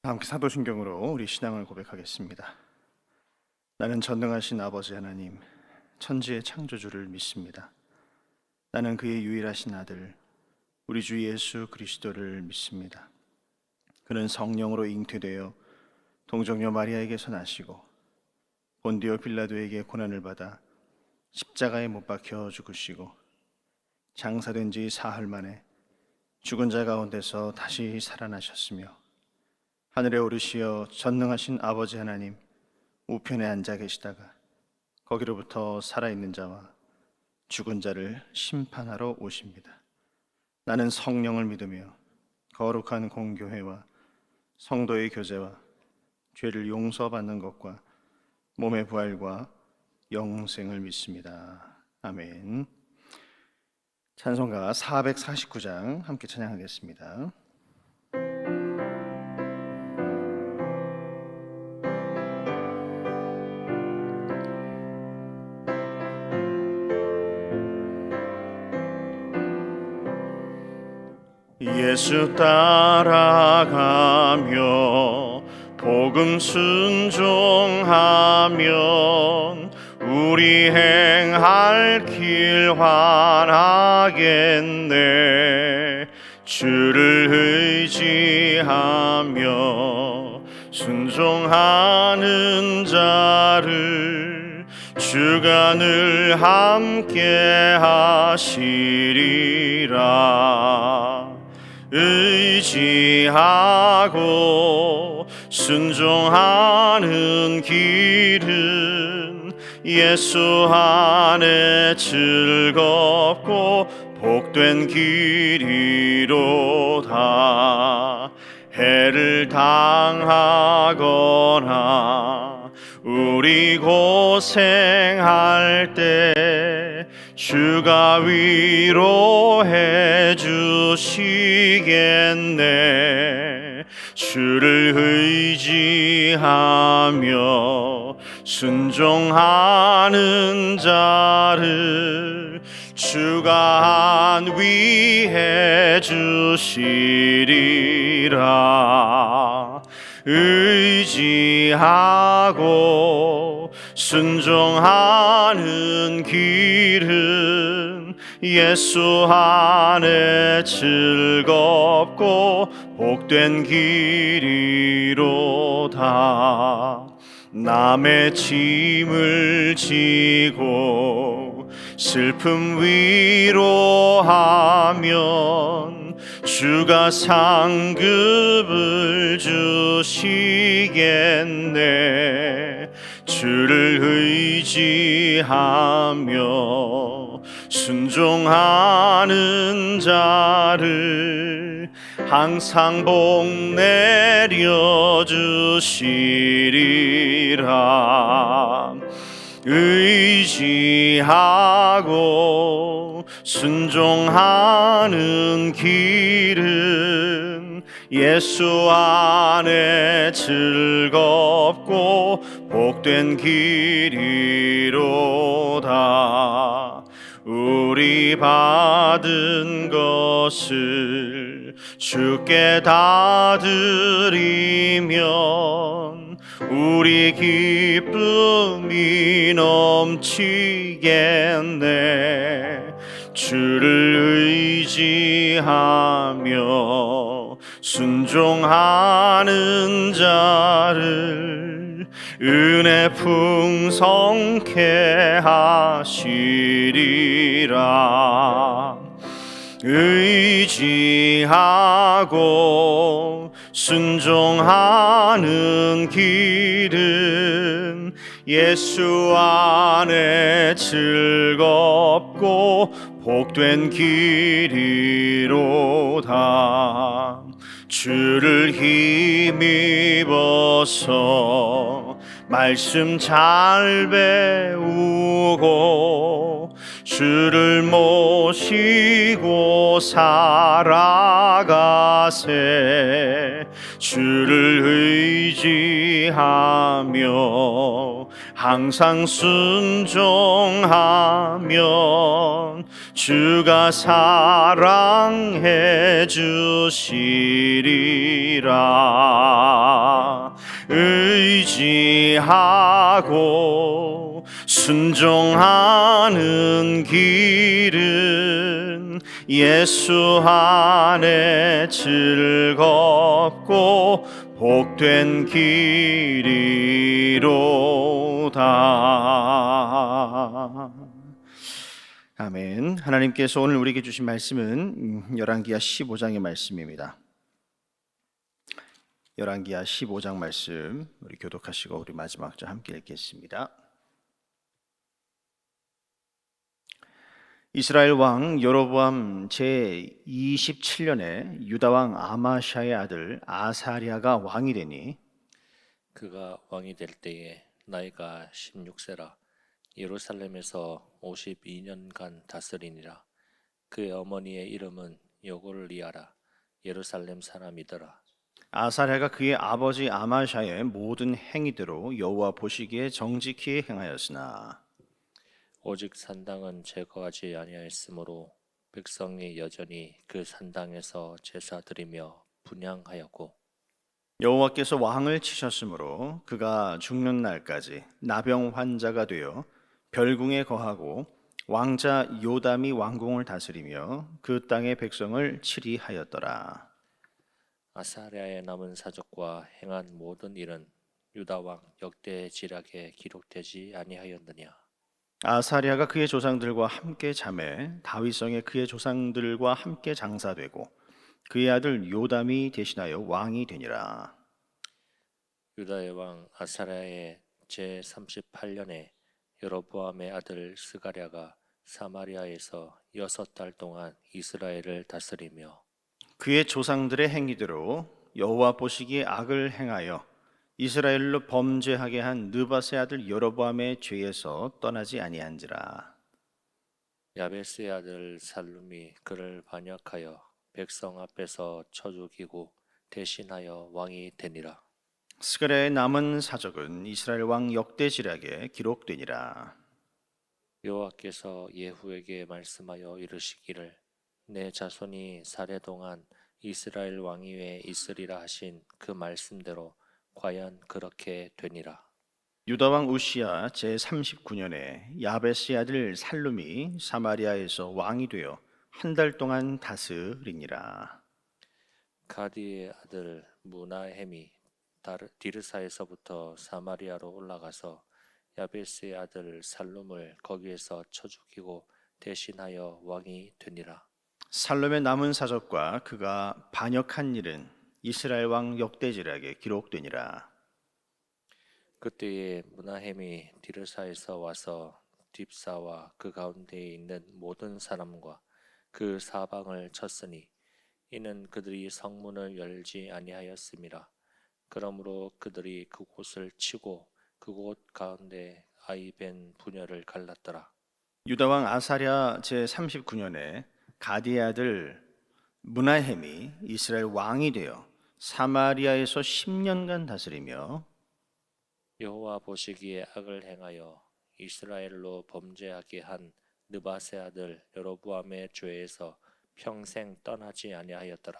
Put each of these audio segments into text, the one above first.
함께 사도신경으로 우리 신앙을 고백하겠습니다. 나는 전능하신 아버지 하나님, 천지의 창조주를 믿습니다. 나는 그의 유일하신 아들, 우리 주 예수 그리스도를 믿습니다. 그는 성령으로 잉태되어 동정녀 마리아에게서 나시고 본디오 빌라도에게 고난을 받아 십자가에 못 박혀 죽으시고 장사된 지 사흘 만에 죽은 자 가운데서 다시 살아나셨으며 하늘에 오르시어 전능하신 아버지 하나님 우편에 앉아 계시다가 거기로부터 살아있는 자와 죽은 자를 심판하러 오십니다. 나는 성령을 믿으며 거룩한 공교회와 성도의 교제와 죄를 용서받는 것과 몸의 부활과 영생을 믿습니다. 아멘. 찬송가 449장 함께 찬양하겠습니다. 예수 따라가며 복음 순종하면 우리 행할 길 환하겠네. 주를 의지하며 순종하는 자를 주가 늘 함께 하시리라. 의지하고 순종하는 길은 예수 안에 즐겁고 복된 길이로다. 해를 당하거나 우리 고생할 때 주가 위로해 주시겠네. 주를 의지하며 순종하는 자를 주가 안위해 주시리라. 의지하고 순종하는 길은 예수 안에 즐겁고 복된 길이로다. 남의 짐을 지고 슬픔 위로하면 주가 상급을 주시겠네. 주를 의지하며 순종하는 자를 항상 복 내려 주시리라. 의지하고 순종하는 길은 예수 안에 즐겁고 복된 길이로다. 우리 받은 것을 주께 다 드리면 우리 기쁨이 넘치겠네. 주를 의지하며 순종하는 자를 은혜 풍성케 하시리라. 의지하고 순종하는 길은 예수 안에 즐겁고 복된 길이로다. 주를 힘입어서 말씀 잘 배우고 주를 모시고 살아가세. 주를 의지하며 항상 순종하면 주가 사랑해 주시리라. 의지하고 순종하는 길은 예수 안에 즐겁고 복된 길이로다. 아멘. 하나님께서 오늘 우리에게 주신 말씀은 열왕기하 15장의 말씀입니다. 열왕기하 15장 말씀 우리 교독하시고 우리 마지막 절 함께 읽겠습니다. 이스라엘 왕 여로보암 제27년에 유다 왕 아마샤의 아들 아사랴가 왕이 되니 그가 왕이 될 때에 나이가 16세라. 예루살렘에서 52년간 다스리니라. 그의 어머니의 이름은 여골리아라. 예루살렘 사람이더라. 아사랴가 그의 아버지 아마샤의 모든 행위대로 여호와 보시기에 정직히 행하였으나 오직 산당은 제거하지 아니하였으므로 백성이 여전히 그 산당에서 제사 드리며 분향하였고 여호와께서 왕을 치셨으므로 그가 죽는 날까지 나병 환자가 되어 별궁에 거하고 왕자 요담이 왕궁을 다스리며 그 땅의 백성을 치리하였더라. 아사랴의 남은 사적과 행한 모든 일은 유다 왕 역대지략에 기록되지 아니하였느냐. 아사랴가 그의 조상들과 함께 잠에 다윗성에 그의 조상들과 함께 장사되고 그의 아들 요담이 대신하여 왕이 되니라. 유다의 왕 아사랴의 제38년에 여로보암의 아들 스가랴가 사마리아에서 6달 동안 이스라엘을 다스리며 그의 조상들의 행위대로 여호와 보시기에 악을 행하여 이스라엘로 범죄하게 한 느밧의 아들 여로보암의 죄에서 떠나지 아니한지라. 야베스의 아들 살룸이 그를 반역하여 백성 앞에서 쳐 죽이고 대신하여 왕이 되니라. 스가랴의 남은 사적은 이스라엘 왕 역대지략에 기록되니라. 여호와께서 예후에게 말씀하여 이르시기를 내 자손이 사례 동안 이스라엘 왕위에 있으리라 하신 그 말씀대로 과연 그렇게 되니라. 유다 왕 우시야 제39년에 야베스의 아들 살룸이 사마리아에서 왕이 되어 한 달 동안 다스리니라. 가디의 아들 무나헤미 디르사에서부터 사마리아로 올라가서 야베스의 아들 살룸을 거기에서 쳐 죽이고 대신하여 왕이 되니라. 살룸의 남은 사적과 그가 반역한 일은 이스라엘 왕 역대지략에 기록되니라. 그때에 무나헤미 디르사에서 와서 딥사와 그 가운데에 있는 모든 사람과 그 사방을 쳤으니 이는 그들이 성문을 열지 아니하였음이라. 그러므로 그들이 그곳을 치고 그곳 가운데 아이벤 분야를 갈랐더라. 유다 왕 아사랴 제39년에 가디의 아들 무나헤미 이스라엘 왕이 되어 사마리아에서 10년간 다스리며 여호와 보시기에 악을 행하여 이스라엘로 범죄하게 한 느밧의 아들 여로보암의 죄에서 평생 떠나지 아니하였더라.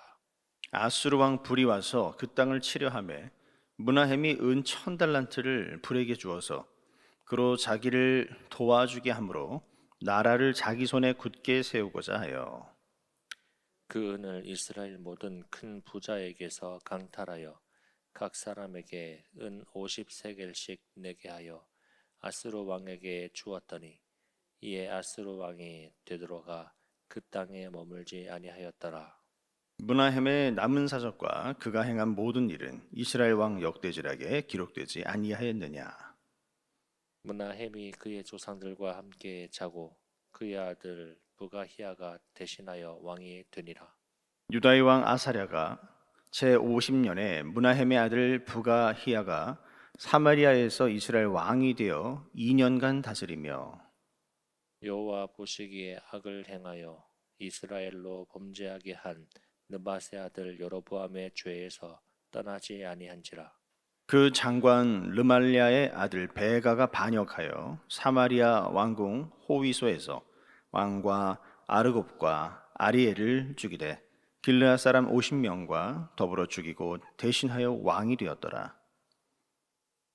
아수르 왕 불이 와서 그 땅을 치려하매 무나헤미 은 1000달란트를 불에게 주어서 그로 자기를 도와주게 하므로 나라를 자기 손에 굳게 세우고자 하여 그 은을 이스라엘 모든 큰 부자에게서 강탈하여 각 사람에게 은 50세겔씩 내게 하여 아수르 왕에게 주었더니 이에 아수르 왕이 되돌아가 그 땅에 머물지 아니하였더라. 무나헤미의 남은 사적과 그가 행한 모든 일은 이스라엘 왕 역대지략에 기록되지 아니하였느냐. 무나헤미 그의 조상들과 함께 자고 그의 아들 부가히야가 대신하여 왕이 되니라. 유다의 왕 아사랴가 제50년에 무나헤미의 아들 부가히야가 사마리아에서 이스라엘 왕이 되어 2년간 다스리며 여호와 보시기에 악을 행하여 이스라엘로 범죄하게 한 느밧의 아들 여로보암의 죄에서 떠나지 아니한지라. 그 장관 르말랴의 아들 베가가 반역하여 사마리아 왕궁 호위소에서 왕과 아르곱과 아리엘을 죽이되 길르앗 사람 50명과 더불어 죽이고 대신하여 왕이 되었더라.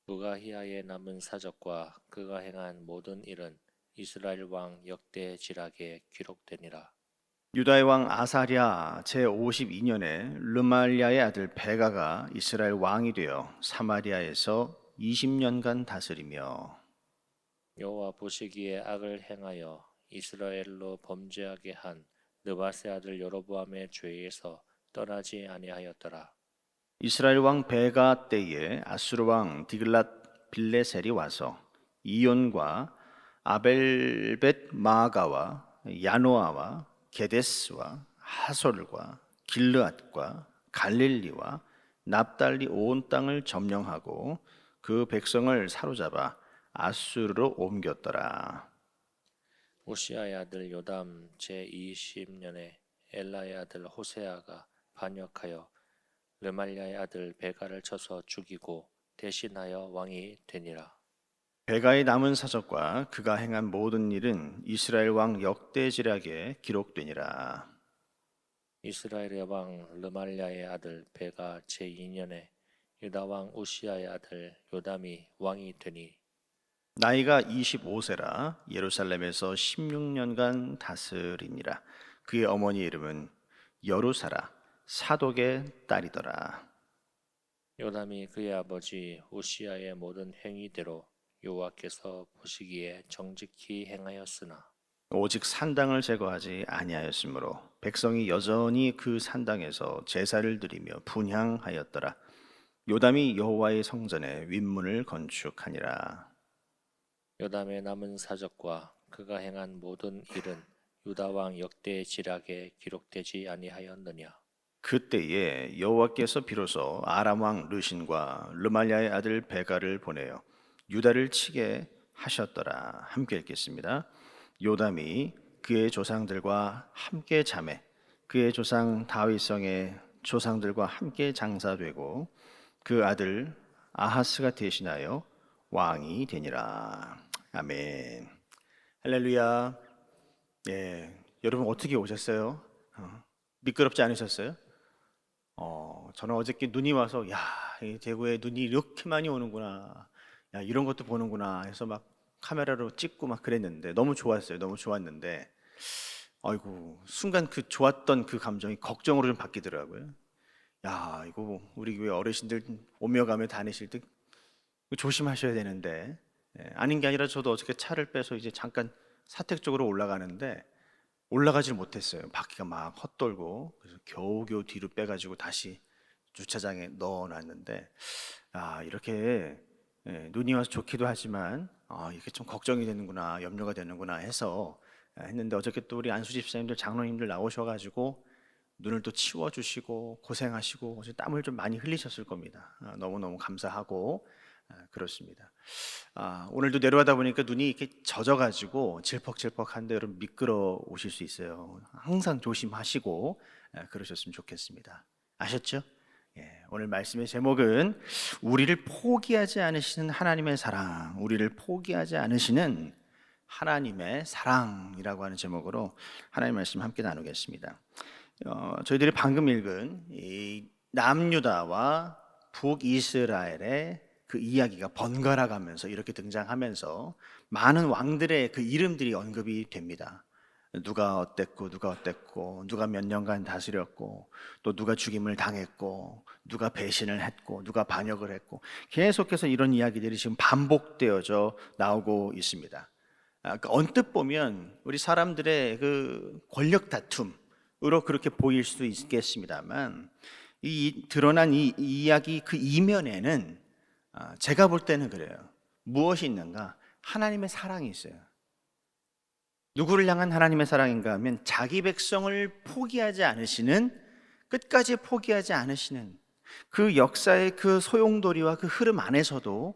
부가히야의 남은 사적과 그가 행한 모든 일은 이스라엘 왕 역대 지락에 기록되니라. 유다의 왕 아사랴 제52년에 르말랴의 아들 베가가 이스라엘 왕이 되어 사마리아에서 20년간 다스리며 여호와 보시기에 악을 행하여 이스라엘로 범죄하게 한 느바세 아들 여로보암의 죄에서 떠나지 아니하였더라. 이스라엘 왕 베가 때에 아수르 왕 디글랏 빌레셀이 와서 이온과 아벨벳 마아가와 야노아와 게데스와 하솔과 길르앗과 갈릴리와 납달리 온 땅을 점령하고 그 백성을 사로잡아 아수르로 옮겼더라. 우시아의 아들 요담 제20년에 엘라의 아들 호세아가 반역하여 르말랴의 아들 베가를 쳐서 죽이고 대신하여 왕이 되니라. 베가의 남은 사적과 그가 행한 모든 일은 이스라엘 왕 역대지략에 기록되니라. 이스라엘의 왕 르말랴의 아들 베가 제2년에 유다 왕 우시아의 아들 요담이 왕이 되니 나이가 25세라 예루살렘에서 16년간 다스리니라. 그의 어머니 이름은 여루사라 사독의 딸이더라. 요담이 그의 아버지 우시아의 모든 행위대로 여호와께서 보시기에 정직히 행하였으나 오직 산당을 제거하지 아니하였으므로 백성이 여전히 그 산당에서 제사를 드리며 분향하였더라. 요담이 여호와의 성전에 윗문을 건축하니라. 요담의 남은 사적과 그가 행한 모든 일은 유다 왕 역대 지락에 기록되지 아니하였느냐. 그때에 여호와께서 비로소 아람 왕 르신과 르말랴의 아들 베가를 보내어 유다를 치게 하셨더라. 함께 읽겠습니다. 요담이 그의 조상들과 함께 자매 그의 조상 다윗성의 조상들과 함께 장사되고 그 아들 아하스가 대신하여 왕이 되니라. 아멘. 할렐루야. 예, 여러분 어떻게 오셨어요? 미끄럽지 않으셨어요? 저는 어저께 눈이 와서 야, 이 대구에 눈이 이렇게 많이 오는구나. 야, 이런 것도 보는구나 해서 막 카메라로 찍고 막 그랬는데 너무 좋았어요. 너무 좋았는데 아이고, 순간 그 좋았던 그 감정이 걱정으로 좀 바뀌더라고요. 야, 이거 우리 교회 어르신들 오며 가며 다니실 때 조심하셔야 되는데 아닌 게 아니라 저도 어저께 차를 빼서 이제 잠깐 사택 쪽으로 올라가는데 올라가질 못했어요. 바퀴가 막 헛돌고 그래서 겨우겨우 뒤로 빼가지고 다시 주차장에 넣어놨는데 이렇게 눈이 와서 좋기도 하지만 이렇게 좀 걱정이 되는구나, 염려가 되는구나 해서 했는데 어저께 또 우리 안수 집사님들, 장로님들 나오셔가지고 눈을 또 치워주시고 고생하시고 어제 땀을 좀 많이 흘리셨을 겁니다. 너무너무 감사하고 그렇습니다. 오늘도 내려가다 보니까 눈이 이렇게 젖어가지고 질퍽질퍽한데 여러분 미끄러 오실 수 있어요. 항상 조심하시고 그러셨으면 좋겠습니다. 아셨죠? 오늘 말씀의 제목은 우리를 포기하지 않으시는 하나님의 사랑, 우리를 포기하지 않으시는 하나님의 사랑이라고 하는 제목으로 하나님의 말씀 함께 나누겠습니다. 저희들이 방금 읽은 이 남유다와 북이스라엘의 그 이야기가 번갈아 가면서 이렇게 등장하면서 많은 왕들의 그 이름들이 언급이 됩니다. 누가 어땠고 누가 몇 년간 다스렸고 또 누가 죽임을 당했고 누가 배신을 했고 누가 반역을 했고 계속해서 이런 이야기들이 지금 반복되어져 나오고 있습니다. 그러니까 언뜻 보면 우리 사람들의 그 권력 다툼으로 그렇게 보일 수도 있겠습니다만 이 드러난 이 이야기 그 이면에는 제가 볼 때는 그래요. 무엇이 있는가? 하나님의 사랑이 있어요. 누구를 향한 하나님의 사랑인가 하면 자기 백성을 포기하지 않으시는, 끝까지 포기하지 않으시는 그 역사의 그 소용돌이와 그 흐름 안에서도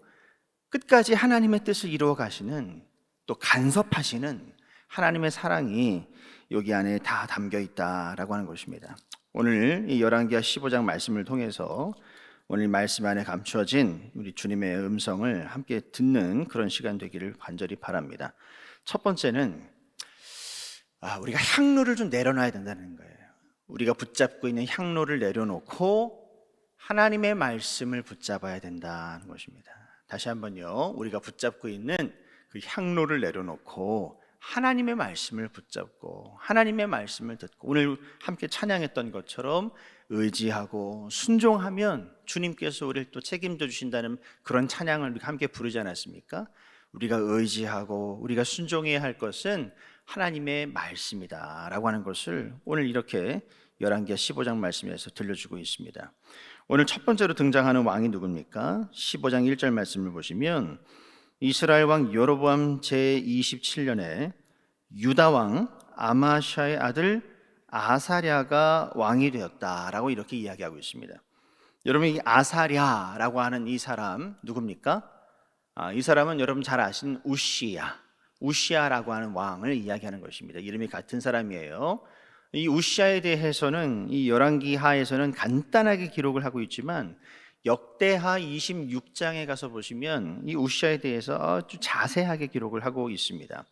끝까지 하나님의 뜻을 이루어 가시는, 또 간섭하시는 하나님의 사랑이 여기 안에 다 담겨 있다라고 하는 것입니다. 오늘 이 열왕기하 15장 말씀을 통해서 오늘 말씀 안에 감추어진 우리 주님의 음성을 함께 듣는 그런 시간 되기를 간절히 바랍니다. 첫 번째는 우리가 향로를 좀 내려놔야 된다는 거예요. 우리가 붙잡고 있는 향로를 내려놓고 하나님의 말씀을 붙잡아야 된다는 것입니다. 다시 한번요. 우리가 붙잡고 있는 그 향로를 내려놓고 하나님의 말씀을 붙잡고 하나님의 말씀을 듣고, 오늘 함께 찬양했던 것처럼 의지하고 순종하면 주님께서 우리를 또 책임져 주신다는 그런 찬양을 우리가 함께 부르지 않았습니까? 우리가 의지하고 우리가 순종해야 할 것은 하나님의 말씀이다 라고 하는 것을 오늘 이렇게 열왕기하 15장 말씀에서 들려주고 있습니다. 오늘 첫 번째로 등장하는 왕이 누굽니까? 15장 1절 말씀을 보시면 이스라엘 왕 여로보암 제27년에 유다 왕 아마샤의 아들 아사랴가 왕이 되었다라고 이렇게 이야기하고 있습니다. 여러분, 이 아사랴라고 하는 이 사람 누굽니까? 이 사람은 여러분 잘 아시는 우시야라고 하는 왕을 이야기하는 것입니다. 이름이 같은 사람이에요. 이 우시야에 대해서는 이 열왕기하에서는 간단하게 기록을 하고 있지만 역대하 26장에 가서 보시면 이 우시야에 대해서 아주 자세하게 기록을 하고 있습니다.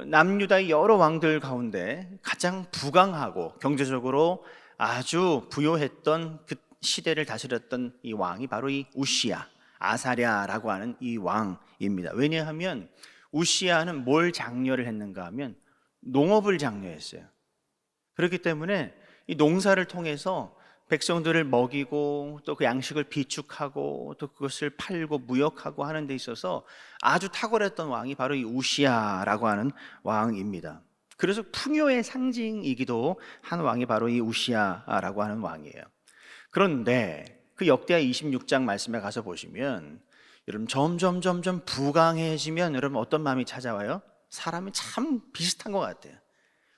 남유다의 여러 왕들 가운데 가장 부강하고 경제적으로 아주 부요했던 그 시대를 다스렸던 이 왕이 바로 이 우시야, 아사랴라고 하는 이 왕입니다. 왜냐하면 우시야는 뭘 장려를 했는가 하면 농업을 장려했어요. 그렇기 때문에 이 농사를 통해서 백성들을 먹이고 또 그 양식을 비축하고 또 그것을 팔고 무역하고 하는 데 있어서 아주 탁월했던 왕이 바로 이 우시야라고 하는 왕입니다. 그래서 풍요의 상징이기도 한 왕이 바로 이 우시야라고 하는 왕이에요. 그런데 그 역대하 26장 말씀에 가서 보시면 여러분 점점 부강해지면 여러분 어떤 마음이 찾아와요? 사람이 참 비슷한 것 같아요.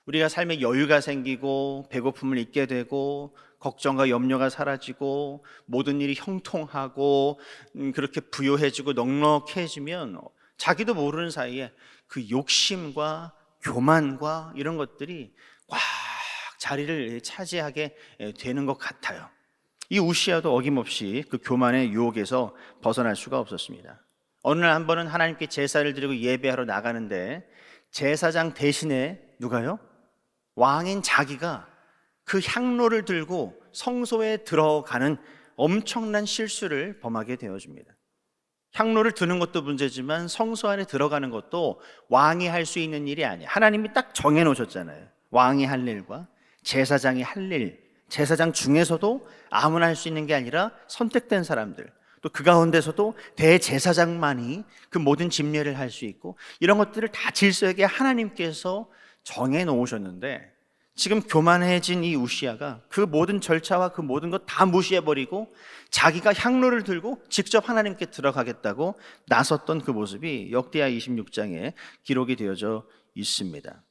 우리가 삶에 여유가 생기고 배고픔을 잊게 되고 걱정과 염려가 사라지고 모든 일이 형통하고 그렇게 부요해지고 넉넉해지면 자기도 모르는 사이에 그 욕심과 교만과 이런 것들이 꽉 자리를 차지하게 되는 것 같아요. 이 우시야도 어김없이 그 교만의 유혹에서 벗어날 수가 없었습니다. 어느 날 한 번은 하나님께 제사를 드리고 예배하러 나가는데 제사장 대신에 누가요? 왕인 자기가 그 향로를 들고 성소에 들어가는 엄청난 실수를 범하게 되어집니다. 향로를 드는 것도 문제지만 성소 안에 들어가는 것도 왕이 할 수 있는 일이 아니에요. 하나님이 딱 정해놓으셨잖아요. 왕이 할 일과 제사장이 할 일, 제사장 중에서도 아무나 할 수 있는 게 아니라 선택된 사람들, 또 그 가운데서도 대제사장만이 그 모든 집례를 할 수 있고, 이런 것들을 다 질서하게 하나님께서 정해 놓으셨는데 지금 교만해진 이 우시야가 그 모든 절차와 그 모든 것 다 무시해버리고 자기가 향로를 들고 직접 하나님께 들어가겠다고 나섰던 그 모습이 역대하 26장에 기록이 되어져 있습니다.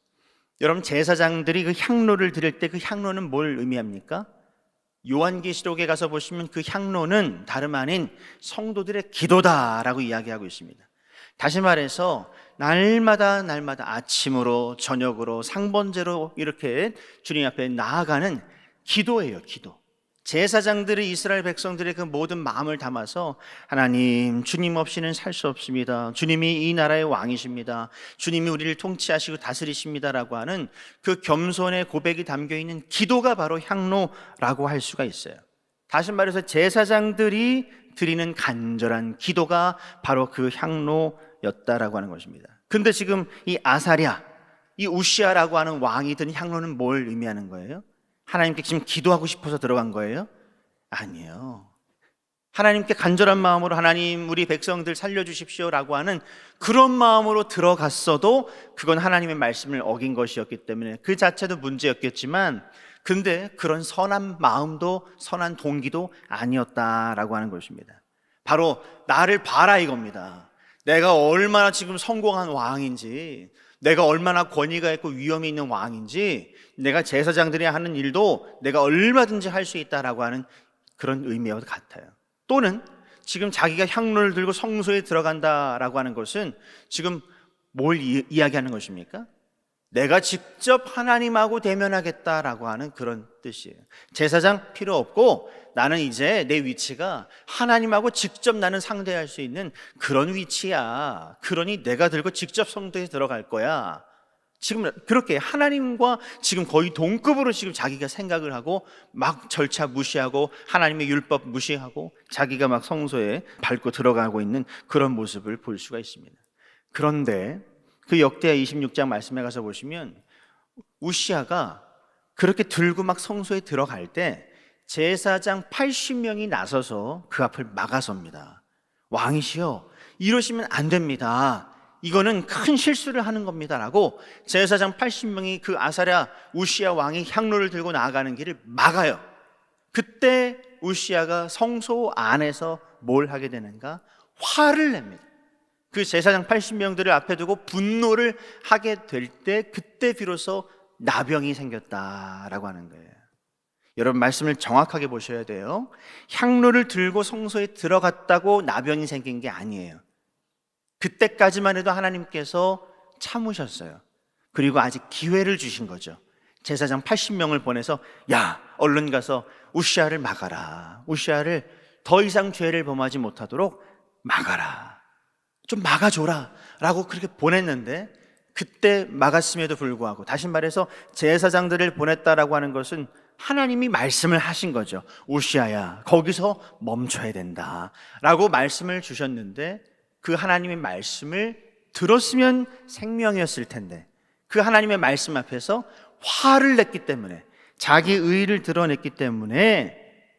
여러분, 제사장들이 그 향로를 드릴 때 그 향로는 뭘 의미합니까? 요한계시록에 가서 보시면 그 향로는 다름 아닌 성도들의 기도다라고 이야기하고 있습니다. 다시 말해서 날마다 아침으로 저녁으로 상번제로 이렇게 주님 앞에 나아가는 기도예요. 기도. 제사장들이 이스라엘 백성들의 그 모든 마음을 담아서 하나님, 주님 없이는 살 수 없습니다. 주님이 이 나라의 왕이십니다. 주님이 우리를 통치하시고 다스리십니다라고 하는 그 겸손의 고백이 담겨있는 기도가 바로 향로라고 할 수가 있어요. 다시 말해서 제사장들이 드리는 간절한 기도가 바로 그 향로였다라고 하는 것입니다. 근데 지금 이 아사랴, 이 우시야라고 하는 왕이 든 향로는 뭘 의미하는 거예요? 하나님께 지금 기도하고 싶어서 들어간 거예요? 아니에요. 하나님께 간절한 마음으로 하나님, 우리 백성들 살려주십시오라고 하는 그런 마음으로 들어갔어도 그건 하나님의 말씀을 어긴 것이었기 때문에 그 자체도 문제였겠지만, 근데 그런 선한 마음도 선한 동기도 아니었다라고 하는 것입니다. 바로 나를 봐라 이겁니다. 내가 얼마나 지금 성공한 왕인지, 내가 얼마나 권위가 있고 위엄이 있는 왕인지, 내가 제사장들이 하는 일도 내가 얼마든지 할 수 있다라고 하는 그런 의미와 같아요. 또는 지금 자기가 향로를 들고 성소에 들어간다라고 하는 것은 지금 뭘 이야기하는 것입니까? 내가 직접 하나님하고 대면하겠다라고 하는 그런 뜻이에요. 제사장 필요 없고 나는 이제 내 위치가 하나님하고 직접 나는 상대할 수 있는 그런 위치야. 그러니 내가 들고 직접 성도에 들어갈 거야. 지금 그렇게 하나님과 지금 거의 동급으로 지금 자기가 생각을 하고 막 절차 무시하고 하나님의 율법 무시하고 자기가 막 성소에 밟고 들어가고 있는 그런 모습을 볼 수가 있습니다. 그런데 그 역대하 26장 말씀에 가서 보시면 우시아가 그렇게 들고 막 성소에 들어갈 때 제사장 80명이 나서서 그 앞을 막아섭니다. 왕이시여, 이러시면 안 됩니다. 이거는 큰 실수를 하는 겁니다 라고 제사장 80명이 그 아사랴 우시아 왕이 향로를 들고 나아가는 길을 막아요. 그때 우시아가 성소 안에서 뭘 하게 되는가? 화를 냅니다. 그 제사장 80명들을 앞에 두고 분노를 하게 될 때 그때 비로소 나병이 생겼다라고 하는 거예요. 여러분, 말씀을 정확하게 보셔야 돼요. 향로를 들고 성소에 들어갔다고 나병이 생긴 게 아니에요. 그때까지만 해도 하나님께서 참으셨어요. 그리고 아직 기회를 주신 거죠. 제사장 80명을 보내서 야, 얼른 가서 우시아를 막아라. 우시아를 더 이상 죄를 범하지 못하도록 막아라. 좀 막아줘라 라고 그렇게 보냈는데, 그때 막았음에도 불구하고, 다시 말해서 제사장들을 보냈다라고 하는 것은 하나님이 말씀을 하신 거죠. 우시아야, 거기서 멈춰야 된다 라고 말씀을 주셨는데, 그 하나님의 말씀을 들었으면 생명이었을 텐데 그 하나님의 말씀 앞에서 화를 냈기 때문에, 자기 의의를 드러냈기 때문에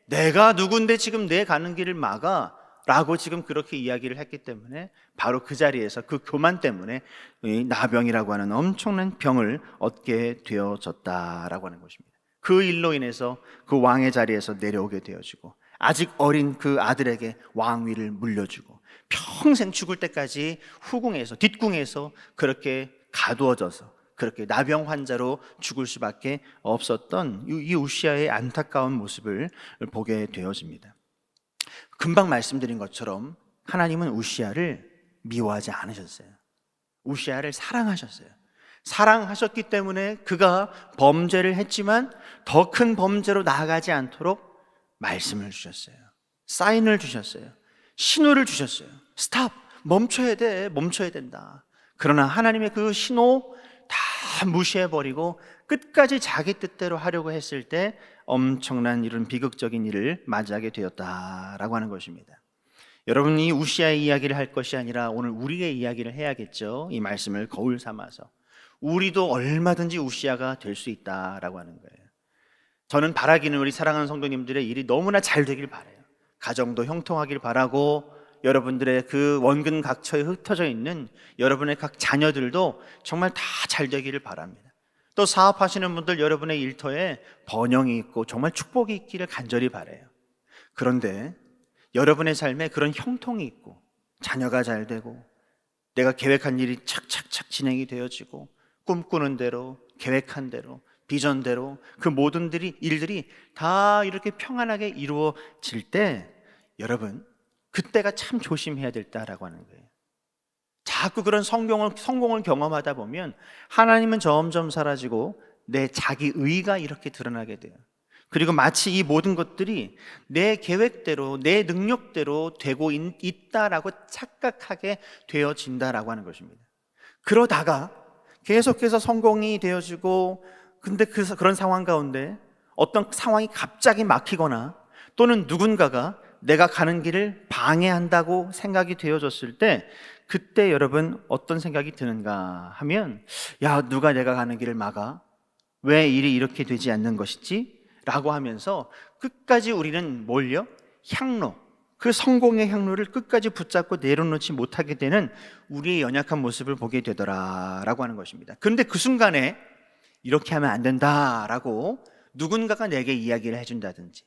내가 누군데 지금 내 가는 길을 막아 라고 지금 그렇게 이야기를 했기 때문에 바로 그 자리에서 그 교만 때문에 이 나병이라고 하는 엄청난 병을 얻게 되어졌다라고 하는 것입니다. 그 일로 인해서 그 왕의 자리에서 내려오게 되어지고 아직 어린 그 아들에게 왕위를 물려주고 평생 죽을 때까지 후궁에서 뒷궁에서 그렇게 가두어져서 그렇게 나병 환자로 죽을 수밖에 없었던 이 우시아의 안타까운 모습을 보게 되어집니다. 금방 말씀드린 것처럼 하나님은 우시아를 미워하지 않으셨어요. 우시아를 사랑하셨어요. 사랑하셨기 때문에 그가 범죄를 했지만 더 큰 범죄로 나아가지 않도록 말씀을 주셨어요. 사인을 주셨어요. 신호를 주셨어요. 스탑! 멈춰야 돼. 멈춰야 된다. 그러나 하나님의 그 신호 다 무시해버리고 끝까지 자기 뜻대로 하려고 했을 때 엄청난 이런 비극적인 일을 맞이하게 되었다라고 하는 것입니다. 여러분이 우시아의 이야기를 할 것이 아니라 오늘 우리의 이야기를 해야겠죠. 이 말씀을 거울 삼아서 우리도 얼마든지 우시아가 될 수 있다라고 하는 거예요. 저는 바라기는 우리 사랑하는 성도님들의 일이 너무나 잘 되길 바라요. 가정도 형통하길 바라고, 여러분들의 그 원근 각처에 흩어져 있는 여러분의 각 자녀들도 정말 다 잘 되기를 바랍니다. 또 사업하시는 분들, 여러분의 일터에 번영이 있고 정말 축복이 있기를 간절히 바라요. 그런데 여러분의 삶에 그런 형통이 있고 자녀가 잘 되고 내가 계획한 일이 착착착 진행이 되어지고 꿈꾸는 대로, 계획한 대로, 비전대로 그 모든 일들이 다 이렇게 평안하게 이루어질 때, 여러분, 그때가 참 조심해야 될 때라고 하는 거예요. 자꾸 그런 성공을 경험하다 보면 하나님은 점점 사라지고 내 자기 의가 이렇게 드러나게 돼요. 그리고 마치 이 모든 것들이 내 계획대로, 내 능력대로 되고 있다라고 착각하게 되어진다라고 하는 것입니다. 그러다가 계속해서 성공이 되어지고, 근데 그런 상황 가운데 어떤 상황이 갑자기 막히거나 또는 누군가가 내가 가는 길을 방해한다고 생각이 되어졌을 때, 그때 여러분 어떤 생각이 드는가 하면, 야, 누가 내가 가는 길을 막아? 왜 일이 이렇게 되지 않는 것이지? 라고 하면서 끝까지 우리는 뭘요? 향로, 그 성공의 향로를 끝까지 붙잡고 내려놓지 못하게 되는 우리의 연약한 모습을 보게 되더라라고 하는 것입니다. 그런데 그 순간에 이렇게 하면 안 된다라고 누군가가 내게 이야기를 해준다든지,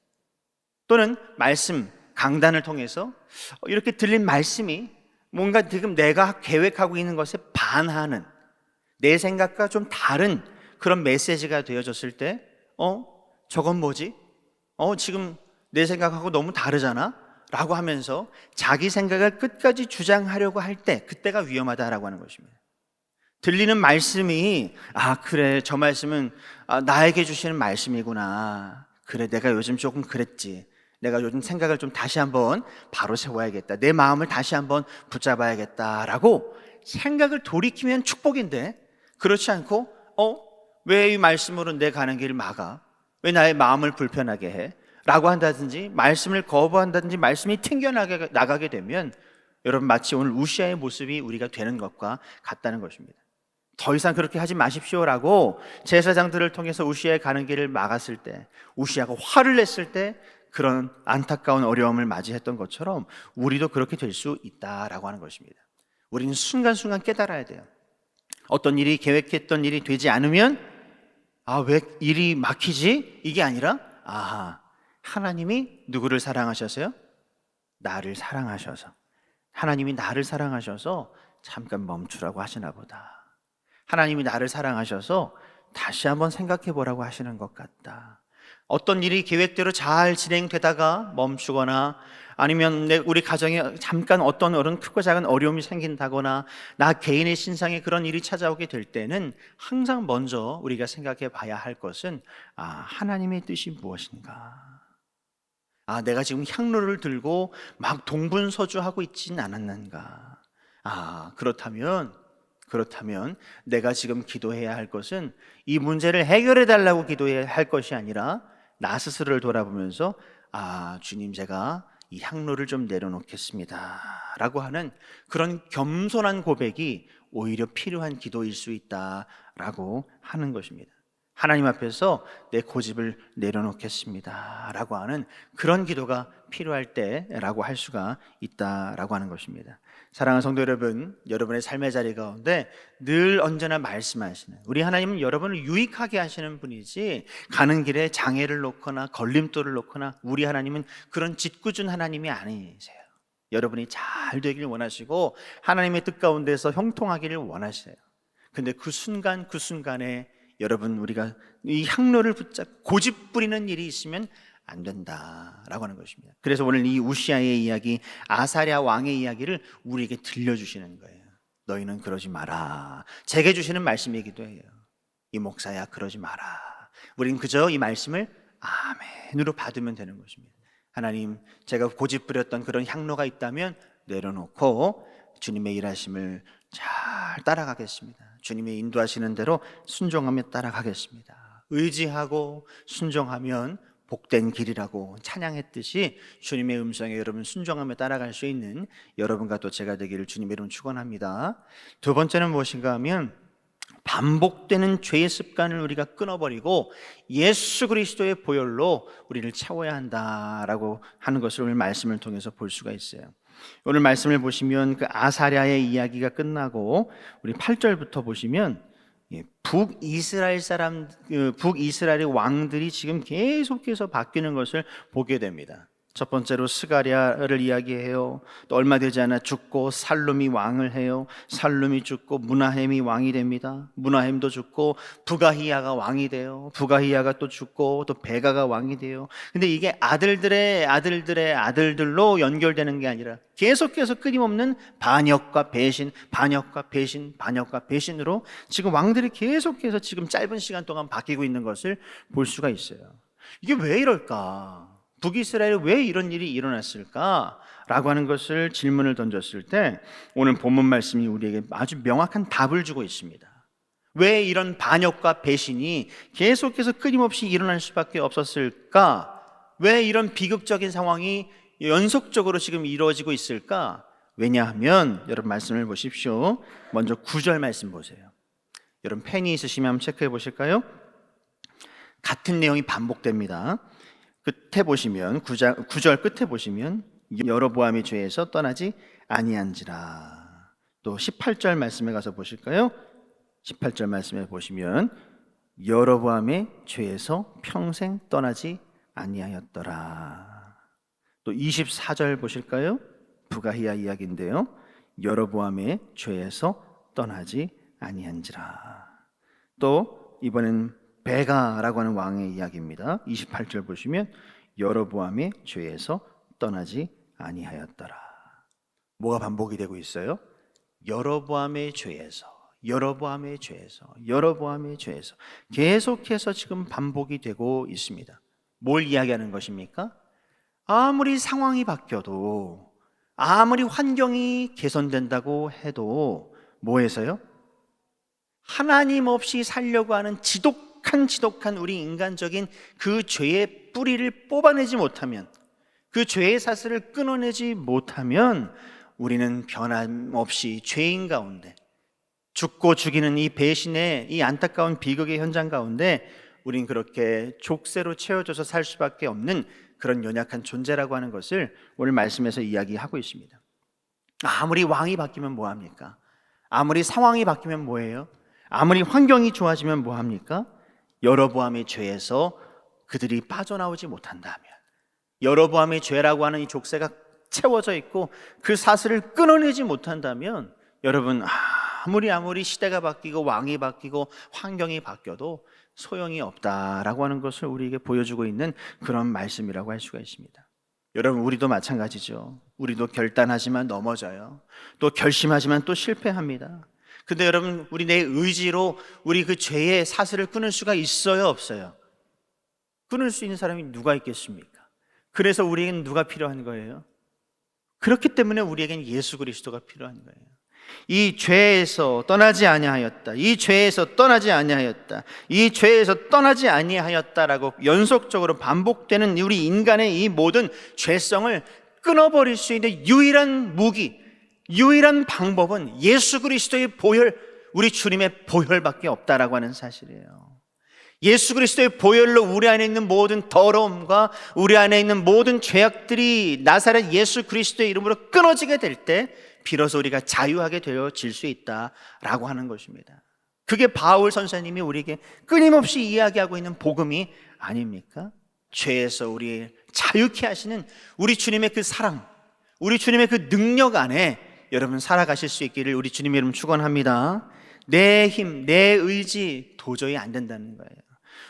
또는 말씀, 강단을 통해서 이렇게 들린 말씀이 뭔가 지금 내가 계획하고 있는 것에 반하는, 내 생각과 좀 다른 그런 메시지가 되어졌을 때, 저건 뭐지? 지금 내 생각하고 너무 다르잖아? 라고 하면서 자기 생각을 끝까지 주장하려고 할 때, 그때가 위험하다라고 하는 것입니다. 들리는 말씀이, 그래, 저 말씀은 나에게 주시는 말씀이구나. 그래, 내가 요즘 조금 그랬지. 내가 요즘 생각을 좀 다시 한번 바로 세워야겠다. 내 마음을 다시 한번 붙잡아야겠다라고 생각을 돌이키면 축복인데, 그렇지 않고 왜 이 말씀으로 내 가는 길을 막아? 왜 나의 마음을 불편하게 해? 라고 한다든지 말씀을 거부한다든지 말씀이 튕겨나가게 되면 여러분 마치 오늘 우시아의 모습이 우리가 되는 것과 같다는 것입니다. 더 이상 그렇게 하지 마십시오라고 제사장들을 통해서 우시아의 가는 길을 막았을 때, 우시아가 화를 냈을 때 그런 안타까운 어려움을 맞이했던 것처럼 우리도 그렇게 될 수 있다라고 하는 것입니다. 우리는 순간순간 깨달아야 돼요. 어떤 일이 계획했던 일이 되지 않으면 왜 일이 막히지? 이게 아니라 하나님이 누구를 사랑하셔서요? 나를 사랑하셔서, 하나님이 나를 사랑하셔서 잠깐 멈추라고 하시나 보다. 하나님이 나를 사랑하셔서 다시 한번 생각해 보라고 하시는 것 같다. 어떤 일이 계획대로 잘 진행되다가 멈추거나 아니면 우리 가정에 잠깐 어떤 크고 작은 어려움이 생긴다거나 나 개인의 신상에 그런 일이 찾아오게 될 때는 항상 먼저 우리가 생각해 봐야 할 것은 하나님의 뜻이 무엇인가? 내가 지금 향로를 들고 막 동분서주하고 있진 않았는가? 그렇다면 내가 지금 기도해야 할 것은 이 문제를 해결해 달라고 기도해야 할 것이 아니라 나 스스로를 돌아보면서 주님, 제가 이 향로를 좀 내려놓겠습니다 라고 하는 그런 겸손한 고백이 오히려 필요한 기도일 수 있다라고 하는 것입니다. 하나님 앞에서 내 고집을 내려놓겠습니다 라고 하는 그런 기도가 필요할 때라고 할 수가 있다라고 하는 것입니다. 사랑하는 성도 여러분, 여러분의 삶의 자리 가운데 늘 언제나 말씀하시는 우리 하나님은 여러분을 유익하게 하시는 분이지 가는 길에 장애를 놓거나 걸림돌을 놓거나, 우리 하나님은 그런 짓궂은 하나님이 아니세요. 여러분이 잘 되길 원하시고 하나님의 뜻 가운데서 형통하기를 원하세요. 근데 그 순간에 여러분, 우리가 이 향로를 붙잡고 고집 부리는 일이 있으면 안 된다라고 하는 것입니다. 그래서 오늘 이 우시아의 이야기, 아사랴 왕의 이야기를 우리에게 들려주시는 거예요. 너희는 그러지 마라. 제게 주시는 말씀이기도 해요. 이 목사야, 그러지 마라. 우리는 그저 이 말씀을 아멘으로 받으면 되는 것입니다. 하나님, 제가 고집 부렸던 그런 향로가 있다면 내려놓고 주님의 일하심을 잘 따라가겠습니다. 주님의 인도하시는 대로 순종하며 따라가겠습니다. 의지하고 순종하면 복된 길이라고 찬양했듯이 주님의 음성에 여러분 순종하며 따라갈 수 있는 여러분과 또 제가 되기를 주님의 이름 축원합니다. 두 번째는 무엇인가 하면 반복되는 죄의 습관을 우리가 끊어버리고 예수 그리스도의 보혈로 우리를 채워야 한다라고 하는 것을 오늘 말씀을 통해서 볼 수가 있어요. 오늘 말씀을 보시면 그 아사랴의 이야기가 끝나고 우리 8절부터 보시면 북이스라엘의 왕들이 지금 계속해서 바뀌는 것을 보게 됩니다. 첫 번째로 스가랴를 이야기해요. 또 얼마 되지 않아 죽고 살룸이 왕을 해요. 살룸이 죽고 므나헴이 왕이 됩니다. 므나헴도 죽고 부가히야가 왕이 돼요. 부가히야가 또 죽고 또 베가가 왕이 돼요. 근데 이게 아들들의 아들들로 연결되는 게 아니라 계속해서 끊임없는 반역과 배신, 반역과 배신, 반역과 배신으로 지금 왕들이 계속해서 지금 짧은 시간 동안 바뀌고 있는 것을 볼 수가 있어요. 이게 왜 이럴까? 북이스라엘에 왜 이런 일이 일어났을까? 라고 하는 것을 질문을 던졌을 때 오늘 본문 말씀이 우리에게 아주 명확한 답을 주고 있습니다. 왜 이런 반역과 배신이 계속해서 끊임없이 일어날 수밖에 없었을까? 왜 이런 비극적인 상황이 연속적으로 지금 이루어지고 있을까? 왜냐하면 여러분 말씀을 보십시오. 먼저 9절 말씀 보세요. 여러분 펜이 있으시면 한번 체크해 보실까요? 같은 내용이 반복됩니다. 끝에 보시면 9절 끝에 보시면 여로보암의 죄에서 떠나지 아니한지라. 또 18절 말씀에 가서 보실까요? 18절 말씀에 보시면 여로보암의 죄에서 평생 떠나지 아니하였더라. 또 24절 보실까요? 부가히야 이야기인데요. 여로보암의 죄에서 떠나지 아니한지라. 또 이번엔 베가라고 하는 왕의 이야기입니다. 28절 보시면 여로보암의 죄에서 떠나지 아니하였더라. 뭐가 반복이 되고 있어요? 여로보암의 죄에서 계속해서 지금 반복이 되고 있습니다. 뭘 이야기하는 것입니까? 아무리 상황이 바뀌어도, 아무리 환경이 개선된다고 해도 뭐해서요? 하나님 없이 살려고 하는 지독한 우리 인간적인 그 죄의 뿌리를 뽑아내지 못하면, 그 죄의 사슬을 끊어내지 못하면 우리는 변함없이 죄인 가운데, 죽고 죽이는 이 배신의 이 안타까운 비극의 현장 가운데 우린 그렇게 족쇄로 채워져서 살 수밖에 없는 그런 연약한 존재라고 하는 것을 오늘 말씀에서 이야기하고 있습니다. 아무리 왕이 바뀌면 뭐합니까? 아무리 상황이 바뀌면 뭐예요? 아무리 환경이 좋아지면 뭐합니까? 여로보암의 죄에서 그들이 빠져나오지 못한다면, 여로보암의 죄라고 하는 이 족쇄가 채워져 있고 그 사슬을 끊어내지 못한다면, 여러분, 아무리 시대가 바뀌고 왕이 바뀌고 환경이 바뀌어도 소용이 없다라고 하는 것을 우리에게 보여주고 있는 그런 말씀이라고 할 수가 있습니다. 여러분, 우리도 마찬가지죠. 우리도 결단하지만 넘어져요. 또 결심하지만 또 실패합니다. 근데 여러분, 우리 내 의지로 우리 그 죄의 사슬을 끊을 수가 있어요, 없어요? 끊을 수 있는 사람이 누가 있겠습니까? 그래서 우리에겐 누가 필요한 거예요? 그렇기 때문에 우리에겐 예수 그리스도가 필요한 거예요. 이 죄에서 떠나지 아니하였다, 이 죄에서 떠나지 아니하였다, 이 죄에서 떠나지 아니하였다라고 연속적으로 반복되는 우리 인간의 이 모든 죄성을 끊어버릴 수 있는 유일한 무기, 유일한 방법은 예수 그리스도의 보혈, 우리 주님의 보혈밖에 없다라고 하는 사실이에요. 예수 그리스도의 보혈로 우리 안에 있는 모든 더러움과 우리 안에 있는 모든 죄악들이 나사렛 예수 그리스도의 이름으로 끊어지게 될 때 비로소 우리가 자유하게 되어질 수 있다라고 하는 것입니다. 그게 바울 선생님이 우리에게 끊임없이 이야기하고 있는 복음이 아닙니까? 죄에서 우리 자유케 하시는 우리 주님의 그 사랑, 우리 주님의 그 능력 안에 여러분 살아가실 수 있기를 우리 주님의 이름 축원합니다. 내 힘, 내 의지 도저히 안 된다는 거예요.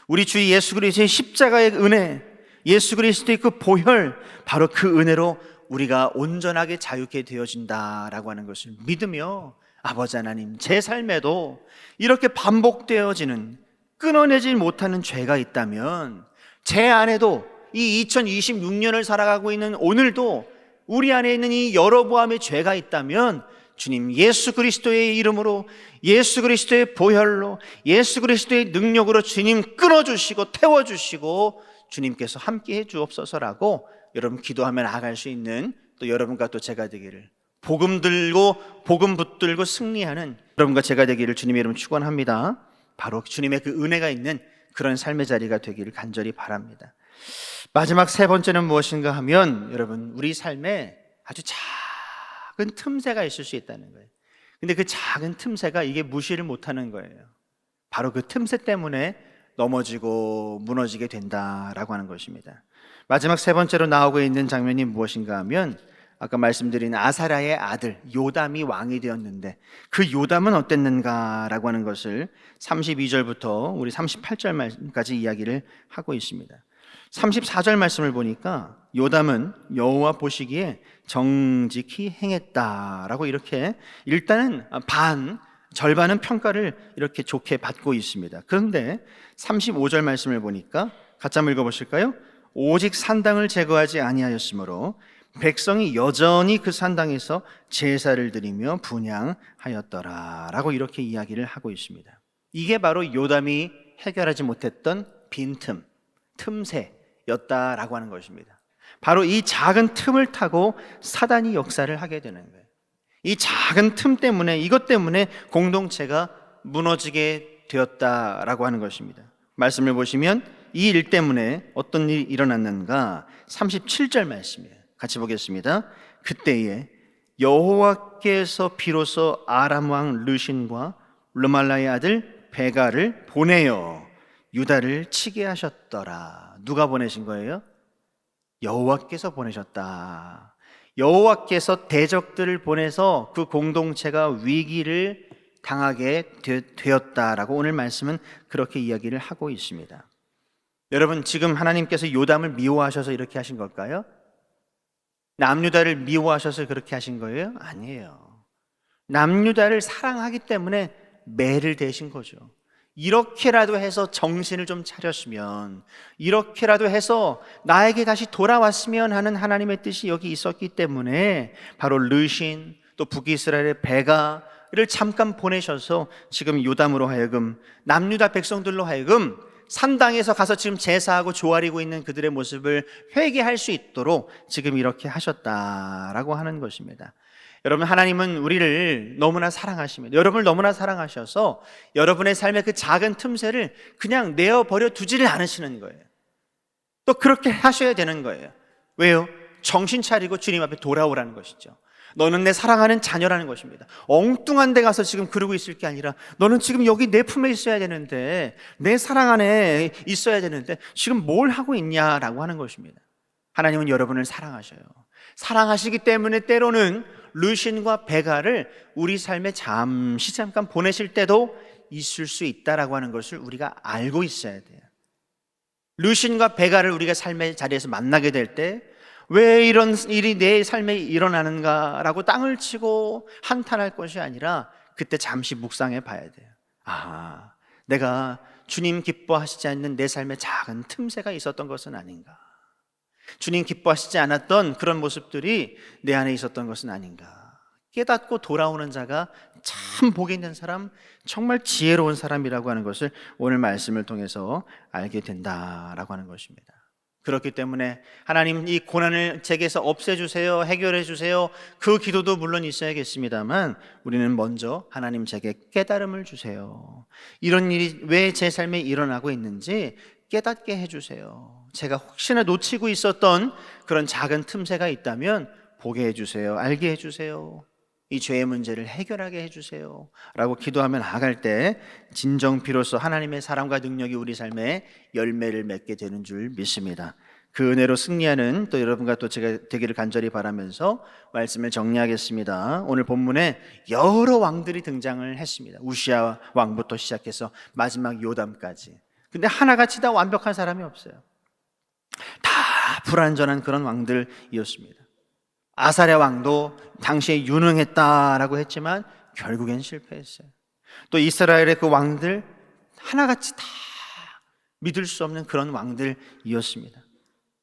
우리 주 예수 그리스도의 십자가의 은혜, 예수 그리스도의 그 보혈, 바로 그 은혜로 우리가 온전하게 자유케 되어진다라고 하는 것을 믿으며, 아버지 하나님, 제 삶에도 이렇게 반복되어지는 끊어내지 못하는 죄가 있다면, 제 안에도 이 2026년을 살아가고 있는 오늘도 우리 안에 있는 이 여로보암의 죄가 있다면, 주님 예수 그리스도의 이름으로, 예수 그리스도의 보혈로, 예수 그리스도의 능력으로 주님 끊어주시고 태워주시고 주님께서 함께 해주옵소서라고 여러분 기도하며 나아갈 수 있는, 또 여러분과 또 제가 되기를, 복음 들고 복음 붙들고 승리하는 여러분과 제가 되기를 주님의 이름 축원합니다. 바로 주님의 그 은혜가 있는 그런 삶의 자리가 되기를 간절히 바랍니다. 마지막 세 번째는 무엇인가 하면, 여러분, 우리 삶에 아주 작은 틈새가 있을 수 있다는 거예요. 근데 그 작은 틈새가 이게 무시를 못하는 거예요. 바로 그 틈새 때문에 넘어지고 무너지게 된다라고 하는 것입니다. 마지막 세 번째로 나오고 있는 장면이 무엇인가 하면, 아까 말씀드린 아사랴의 아들 요담이 왕이 되었는데 그 요담은 어땠는가라고 하는 것을 32절부터 우리 38절까지 이야기를 하고 있습니다. 34절 말씀을 보니까 요담은 여호와 보시기에 정직히 행했다라고 이렇게 일단은 절반은 평가를 이렇게 좋게 받고 있습니다. 그런데 35절 말씀을 보니까 같이 한번 읽어보실까요? 오직 산당을 제거하지 아니하였으므로 백성이 여전히 그 산당에서 제사를 드리며 분향하였더라 라고 이렇게 이야기를 하고 있습니다. 이게 바로 요담이 해결하지 못했던 빈틈, 틈새였다라고 하는 것입니다. 바로 이 작은 틈을 타고 사단이 역사를 하게 되는 거예요. 이 작은 틈 때문에, 이것 때문에 공동체가 무너지게 되었다라고 하는 것입니다. 말씀을 보시면 이 일 때문에 어떤 일이 일어났는가, 37절 말씀이에요. 같이 보겠습니다. 그때에 여호와께서 비로소 아람 왕 르신과 르말라의 아들 베가를 보내어 유다를 치게 하셨더라. 누가 보내신 거예요? 여호와께서 보내셨다. 여호와께서 대적들을 보내서 그 공동체가 위기를 당하게 되었다라고 오늘 말씀은 그렇게 이야기를 하고 있습니다. 여러분, 지금 하나님께서 요담을 미워하셔서 이렇게 하신 걸까요? 남유다를 미워하셔서 그렇게 하신 거예요? 아니에요. 남유다를 사랑하기 때문에 매를 대신 거죠. 이렇게라도 해서 정신을 좀 차렸으면, 이렇게라도 해서 나에게 다시 돌아왔으면 하는 하나님의 뜻이 여기 있었기 때문에 바로 르신, 또 북이스라엘의 베가, 잠깐 보내셔서 지금 요담으로 하여금 남유다 백성들로 하여금 산당에서 가서 지금 제사하고 조아리고 있는 그들의 모습을 회개할 수 있도록 지금 이렇게 하셨다라고 하는 것입니다. 여러분, 하나님은 우리를 너무나 사랑하십니다. 여러분을 너무나 사랑하셔서 여러분의 삶의 그 작은 틈새를 그냥 내어버려 두지를 않으시는 거예요. 또 그렇게 하셔야 되는 거예요. 왜요? 정신 차리고 주님 앞에 돌아오라는 것이죠. 너는 내 사랑하는 자녀라는 것입니다. 엉뚱한 데 가서 지금 그러고 있을 게 아니라 너는 지금 여기 내 품에 있어야 되는데, 내 사랑 안에 있어야 되는데 지금 뭘 하고 있냐라고 하는 것입니다. 하나님은 여러분을 사랑하셔요. 사랑하시기 때문에 때로는 르신과 베가를 우리 삶에 잠깐 보내실 때도 있을 수 있다라고 하는 것을 우리가 알고 있어야 돼요. 르신과 베가를 우리가 삶의 자리에서 만나게 될 때 왜 이런 일이 내 삶에 일어나는가라고 땅을 치고 한탄할 것이 아니라 그때 잠시 묵상해 봐야 돼요. 아, 내가 주님 기뻐하시지 않는 내 삶의 작은 틈새가 있었던 것은 아닌가, 주님 기뻐하시지 않았던 그런 모습들이 내 안에 있었던 것은 아닌가. 깨닫고 돌아오는 자가 참 복이 있는 사람, 정말 지혜로운 사람이라고 하는 것을 오늘 말씀을 통해서 알게 된다라고 하는 것입니다. 그렇기 때문에 하나님, 이 고난을 제게서 없애주세요, 해결해주세요, 그 기도도 물론 있어야겠습니다만 우리는 먼저 하나님, 제게 깨달음을 주세요. 이런 일이 왜 제 삶에 일어나고 있는지 깨닫게 해주세요. 제가 혹시나 놓치고 있었던 그런 작은 틈새가 있다면 보게 해주세요, 알게 해주세요, 이 죄의 문제를 해결하게 해주세요 라고 기도하며 나아갈 때 진정 비로소 하나님의 사랑과 능력이 우리 삶에 열매를 맺게 되는 줄 믿습니다. 그 은혜로 승리하는 또 여러분과 또 제가 되기를 간절히 바라면서 말씀을 정리하겠습니다. 오늘 본문에 여러 왕들이 등장을 했습니다. 우시아 왕부터 시작해서 마지막 요담까지. 근데 하나같이 다 완벽한 사람이 없어요. 다 불완전한 그런 왕들이었습니다. 아사랴 왕도 당시에 유능했다라고 했지만 결국엔 실패했어요. 또 이스라엘의 그 왕들 하나같이 다 믿을 수 없는 그런 왕들이었습니다.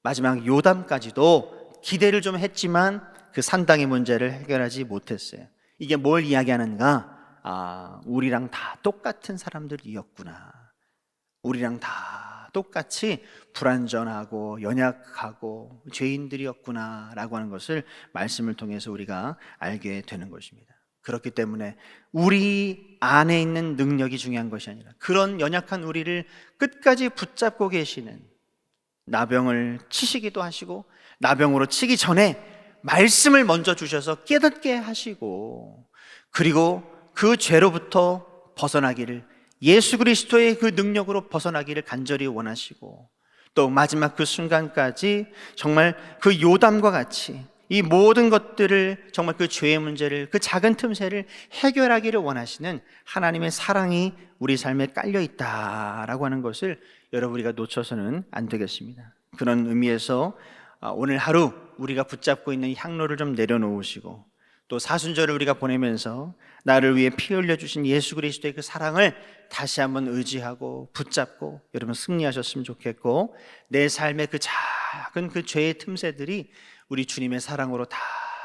마지막 요담까지도 기대를 좀 했지만 그 산당의 문제를 해결하지 못했어요. 이게 뭘 이야기하는가? 아, 우리랑 다 똑같은 사람들이었구나. 우리랑 다 똑같이 불완전하고 연약하고 죄인들이었구나 라고 하는 것을 말씀을 통해서 우리가 알게 되는 것입니다. 그렇기 때문에 우리 안에 있는 능력이 중요한 것이 아니라 그런 연약한 우리를 끝까지 붙잡고 계시는, 나병을 치시기도 하시고 나병으로 치기 전에 말씀을 먼저 주셔서 깨닫게 하시고, 그리고 그 죄로부터 벗어나기를, 예수 그리스도의 그 능력으로 벗어나기를 간절히 원하시고, 또 마지막 그 순간까지 정말 그 요담과 같이 이 모든 것들을, 정말 그 죄의 문제를, 그 작은 틈새를 해결하기를 원하시는 하나님의 사랑이 우리 삶에 깔려 있다라고 하는 것을 여러분, 우리가 놓쳐서는 안 되겠습니다. 그런 의미에서 오늘 하루 우리가 붙잡고 있는 향로를 좀 내려놓으시고, 또 사순절을 우리가 보내면서 나를 위해 피 흘려주신 예수 그리스도의 그 사랑을 다시 한번 의지하고 붙잡고 여러분 승리하셨으면 좋겠고, 내 삶의 그 작은 그 죄의 틈새들이 우리 주님의 사랑으로 다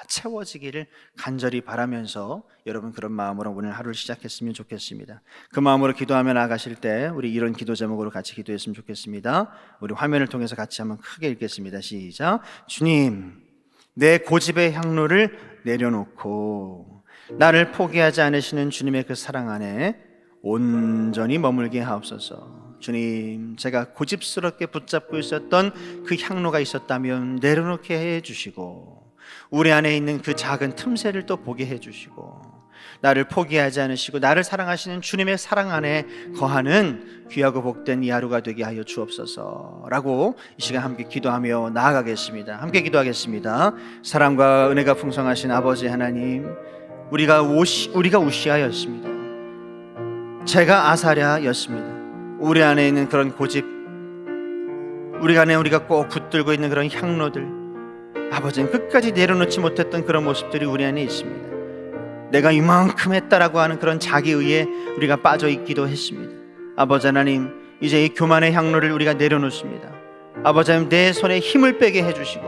채워지기를 간절히 바라면서 여러분 그런 마음으로 오늘 하루를 시작했으면 좋겠습니다. 그 마음으로 기도하며 나아가실 때 우리 이런 기도 제목으로 같이 기도했으면 좋겠습니다. 우리 화면을 통해서 같이 한번 크게 읽겠습니다. 시작. 주님, 내 고집의 향로를 내려놓고 나를 포기하지 않으시는 주님의 그 사랑 안에 온전히 머물게 하옵소서. 주님, 제가 고집스럽게 붙잡고 있었던 그 향로가 있었다면 내려놓게 해주시고, 우리 안에 있는 그 작은 틈새를 또 보게 해주시고, 나를 포기하지 않으시고 나를 사랑하시는 주님의 사랑 안에 거하는 귀하고 복된 이 하루가 되게 하여 주옵소서 라고 이 시간 함께 기도하며 나아가겠습니다. 함께 기도하겠습니다. 사랑과 은혜가 풍성하신 아버지 하나님, 우리가 우시아였습니다. 제가 아사랴였습니다. 우리 안에 있는 그런 고집, 우리 안에 우리가 꼭 붙들고 있는 그런 향로들, 아버지는 끝까지 내려놓지 못했던 그런 모습들이 우리 안에 있습니다. 내가 이만큼 했다라고 하는 그런 자기의에 우리가 빠져 있기도 했습니다. 아버지 하나님, 이제 이 교만의 향로를 우리가 내려놓습니다. 아버지 하나님, 내 손에 힘을 빼게 해주시고,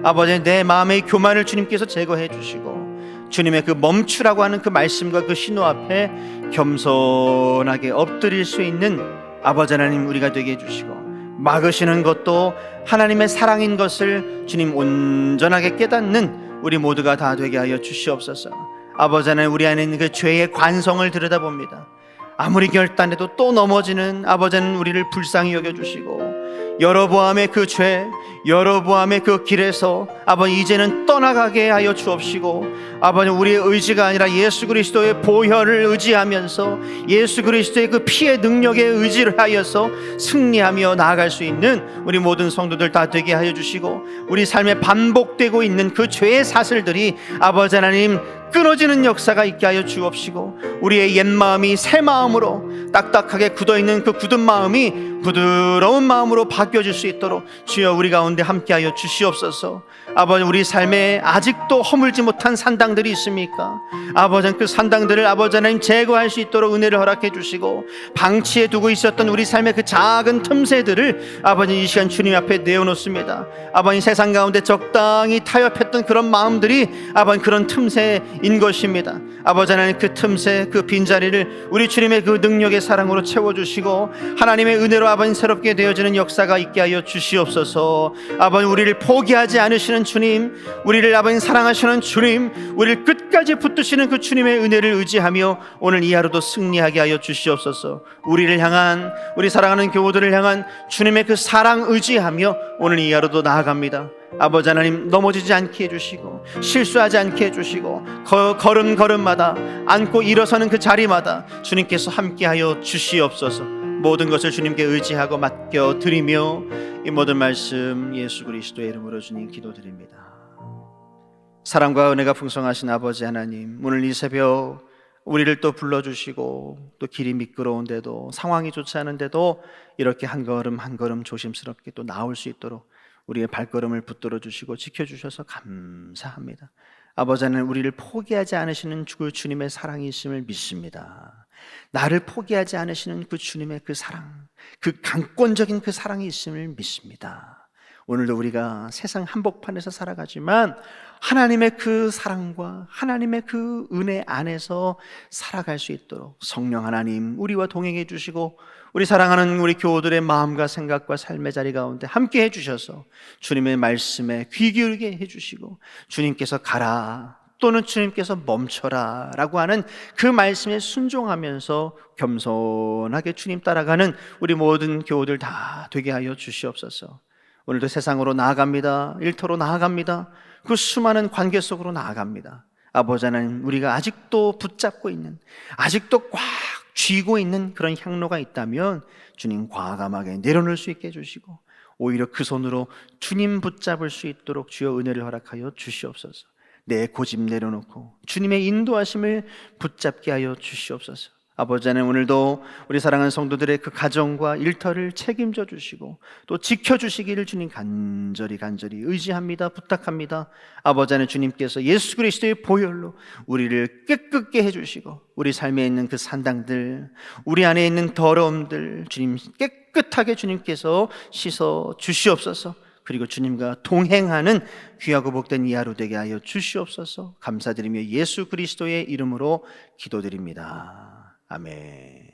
아버지 하나님, 내 마음의 교만을 주님께서 제거해 주시고, 주님의 그 멈추라고 하는 그 말씀과 그 신호 앞에 겸손하게 엎드릴 수 있는 아버지 하나님 우리가 되게 해주시고, 막으시는 것도 하나님의 사랑인 것을 주님 온전하게 깨닫는 우리 모두가 다 되게 하여 주시옵소서. 아버지 하나님, 우리 안에 있는 그 죄의 관성을 들여다봅니다. 아무리 결단해도 또 넘어지는 아버지 하나님 우리를 불쌍히 여겨주시고, 여로보암의 그 죄, 여로보암의 그 길에서 아버지 이제는 떠나가게 하여 주옵시고, 아버지 우리의 의지가 아니라 예수 그리스도의 보혈을 의지하면서 예수 그리스도의 그 피의 능력에 의지를 하여서 승리하며 나아갈 수 있는 우리 모든 성도들 다 되게 하여 주시고, 우리 삶에 반복되고 있는 그 죄의 사슬들이 아버지 하나님 끊어지는 역사가 있게 하여 주옵시고, 우리의 옛 마음이 새 마음으로 딱딱하게 굳어있는 그 굳은 마음이 부드러운 마음으로 바뀌어질 수 있도록 주여 우리 가운데 함께하여 주시옵소서. 아버지, 우리 삶에 아직도 허물지 못한 산당들이 있습니까? 아버지, 그 산당들을 아버지 하나님 제거할 수 있도록 은혜를 허락해 주시고, 방치해 두고 있었던 우리 삶의 그 작은 틈새들을 아버지 이 시간 주님 앞에 내어놓습니다. 아버지, 세상 가운데 적당히 타협했던 그런 마음들이 아버지 그런 틈새인 것입니다. 아버지 하나님, 그 틈새, 그 빈자리를 우리 주님의 그 능력의 사랑으로 채워주시고, 하나님의 은혜로 아버지 새롭게 되어지는 역사가 있게 하여 주시옵소서. 아버지, 우리를 포기하지 않으시는 주님, 우리를 아버지 사랑하시는 주님, 우리를 끝까지 붙드시는 그 주님의 은혜를 의지하며 오늘 이 하루도 승리하게 하여 주시옵소서. 우리를 향한, 우리 사랑하는 교우들을 향한 주님의 그 사랑 의지하며 오늘 이 하루도 나아갑니다. 아버지 하나님, 넘어지지 않게 해주시고 실수하지 않게 해주시고 걸음걸음마다 앉고 일어서는 그 자리마다 주님께서 함께하여 주시옵소서. 모든 것을 주님께 의지하고 맡겨드리며 이 모든 말씀 예수 그리스도의 이름으로 주님 기도드립니다. 사랑과 은혜가 풍성하신 아버지 하나님, 오늘 이 새벽 우리를 또 불러주시고, 또 길이 미끄러운데도 상황이 좋지 않은데도 이렇게 한 걸음 한 걸음 조심스럽게 또 나올 수 있도록 우리의 발걸음을 붙들어 주시고 지켜주셔서 감사합니다. 아버지 하나님, 우리를 포기하지 않으시는 그 주님의 사랑이 있음을 믿습니다. 나를 포기하지 않으시는 그 주님의 그 사랑, 그 강권적인 그 사랑이 있음을 믿습니다. 오늘도 우리가 세상 한복판에서 살아가지만 하나님의 그 사랑과 하나님의 그 은혜 안에서 살아갈 수 있도록 성령 하나님 우리와 동행해 주시고, 우리 사랑하는 우리 교우들의 마음과 생각과 삶의 자리 가운데 함께 해주셔서 주님의 말씀에 귀 기울게 해주시고, 주님께서 가라 또는 주님께서 멈춰라 라고 하는 그 말씀에 순종하면서 겸손하게 주님 따라가는 우리 모든 교우들 다 되게 하여 주시옵소서. 오늘도 세상으로 나아갑니다. 일터로 나아갑니다. 그 수많은 관계 속으로 나아갑니다. 아버지 하나님, 우리가 아직도 붙잡고 있는, 아직도 꽉 쥐고 있는 그런 향로가 있다면 주님 과감하게 내려놓을 수 있게 해주시고, 오히려 그 손으로 주님 붙잡을 수 있도록 주여 은혜를 허락하여 주시옵소서. 내 고집 내려놓고 주님의 인도하심을 붙잡게 하여 주시옵소서. 아버지 하나님, 오늘도 우리 사랑하는 성도들의 그 가정과 일터를 책임져 주시고 또 지켜주시기를 주님 간절히 의지합니다. 부탁합니다. 아버지 하나님, 주님께서 예수 그리스도의 보혈로 우리를 깨끗게 해주시고, 우리 삶에 있는 그 산당들, 우리 안에 있는 더러움들 주님 깨끗하게 주님께서 씻어 주시옵소서. 그리고 주님과 동행하는 귀하고 복된 이 하루 되게 하여 주시옵소서. 감사드리며 예수 그리스도의 이름으로 기도드립니다. 아멘.